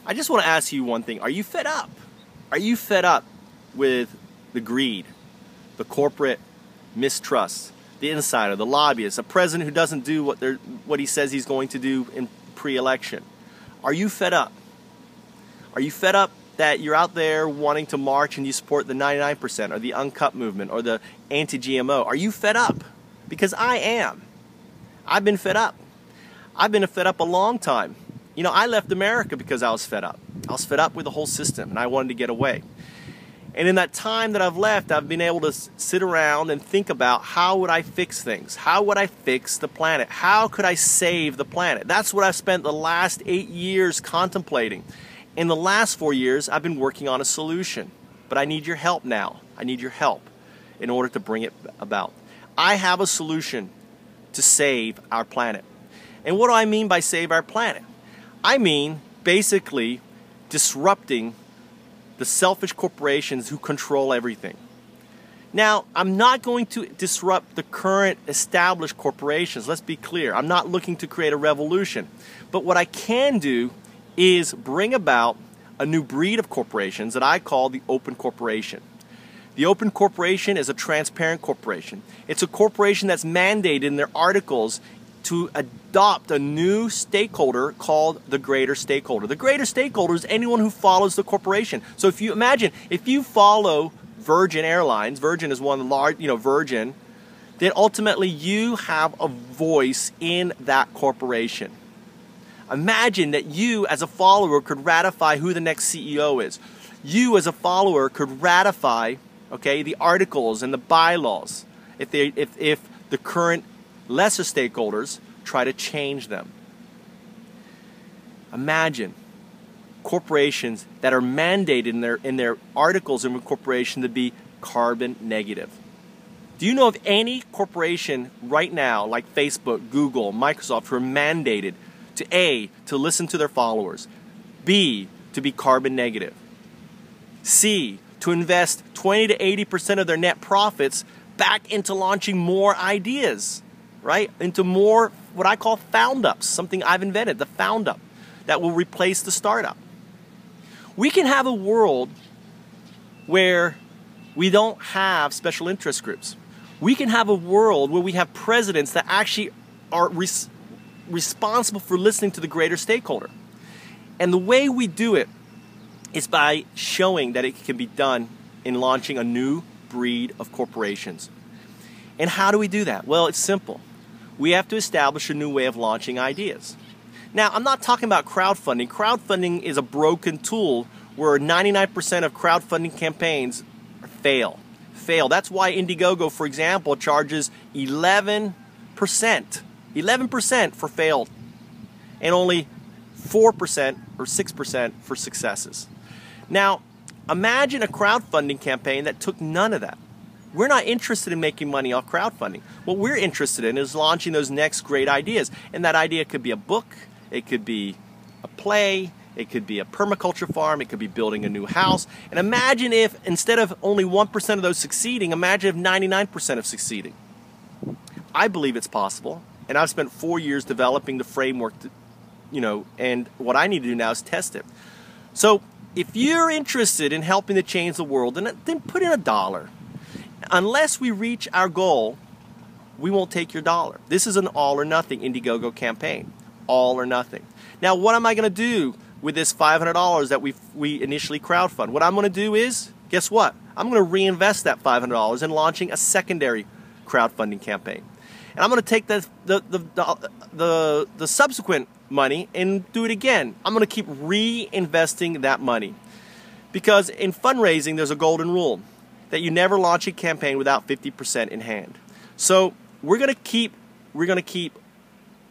I just want to ask you one thing. Are you fed up? Are you fed up with the greed, the corporate mistrust, the insider, the lobbyist, a president who doesn't do what he says he's going to do in pre-election? Are you fed up? Are you fed up that you're out there wanting to march and you support the 99% or the uncut movement or the anti-GMO? Are you fed up? Because I am. I've been fed up. I've been fed up a long time. You know, I left America because I was fed up. I was fed up with the whole system and I wanted to get away. And in that time that I've left, I've been able to sit around and think about how would I fix things? How would I fix the planet? How could I save the planet? That's what I've spent the last 8 years contemplating. In the last 4 years, I've been working on a solution. But I need your help now. I need your help in order to bring it about. I have a solution to save our planet. And what do I mean by save our planet? I mean basically disrupting the selfish corporations who control everything. Now, I'm not going to disrupt the current established corporations. Let's be clear. I'm not looking to create a revolution. But what I can do is bring about a new breed of corporations that I call the open corporation. The open corporation is a transparent corporation. It's a corporation that's mandated in their articles to adopt a new stakeholder called the greater stakeholder. The greater stakeholder is anyone who follows the corporation. So if you imagine, if you follow Virgin Airlines, Virgin is one large, Virgin, then ultimately you have a voice in that corporation. Imagine that you as a follower could ratify who the next CEO is. You as a follower could ratify, okay, the articles and the bylaws if the current lesser stakeholders try to change them. Imagine corporations that are mandated in their articles of incorporation to be carbon negative. Do you know of any corporation right now, like Facebook, Google, Microsoft, who are mandated to A, to listen to their followers, B, to be carbon negative, C, to invest 20 to 80% of their net profits back into launching more ideas, right? Into more what I call foundups, something I've invented, the foundup, that will replace the startup. We can have a world where we don't have special interest groups. We can have a world where we have presidents that actually are responsible for listening to the greater stakeholder. And the way we do it is by showing that it can be done in launching a new breed of corporations. And how do we do that? Well, it's simple. We have to establish a new way of launching ideas. Now, I'm not talking about crowdfunding. Crowdfunding is a broken tool where 99% of crowdfunding campaigns fail. That's why Indiegogo, for example, charges 11% for failed, and only 4% or 6% for successes. Now, imagine a crowdfunding campaign that took none of that. We're not interested in making money off crowdfunding. What we're interested in is launching those next great ideas. And that idea could be a book, it could be a play, it could be a permaculture farm, it could be building a new house. And imagine if, instead of only 1% of those succeeding, imagine if 99% of succeeding. I believe it's possible. And I've spent 4 years developing the framework, and what I need to do now is test it. So if you're interested in helping to change the world, then put in $1. Unless we reach our goal, we won't take your dollar. This is an all or nothing Indiegogo campaign. All or nothing. Now, what am I going to do with this $500 that we initially crowdfund? What I'm going to do is, guess what? I'm going to reinvest that $500 in launching a secondary crowdfunding campaign. And I'm going to take the subsequent money and do it again. I'm going to keep reinvesting that money. Because in fundraising, there's a golden rule that you never launch a campaign without 50% in hand. So we're going to keep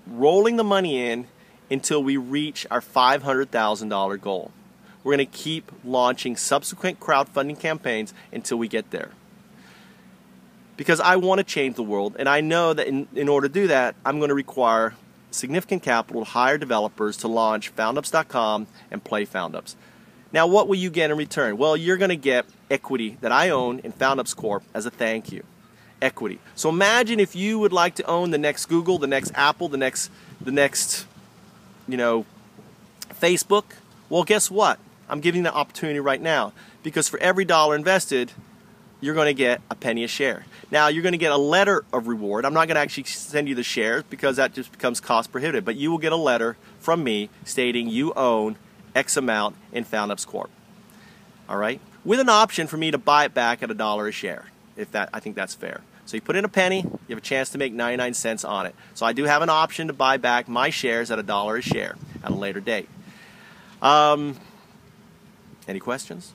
rolling the money in until we reach our $500,000 goal. We're going to keep launching subsequent crowdfunding campaigns until we get there. Because I want to change the world, and I know that in order to do that, I'm going to require significant capital to hire developers to launch foundups.com and play foundups. Now, what will you get in return? Well, you're going to get equity that I own in Foundups Corp as a thank you. Equity. So imagine if you would like to own the next Google, the next Apple, the next Facebook, Well, guess what? I'm giving you the opportunity right now, because for every dollar invested, you're going to get a penny a share. Now, you're going to get a letter of reward. I'm not going to actually send you the shares because that just becomes cost prohibitive, but you will get a letter from me stating you own X amount in Foundups Corp. All right? With an option for me to buy it back at $1 a share. I think that's fair. So you put in a penny, you have a chance to make 99 cents on it. So I do have an option to buy back my shares at $1 a share at a later date. Any questions?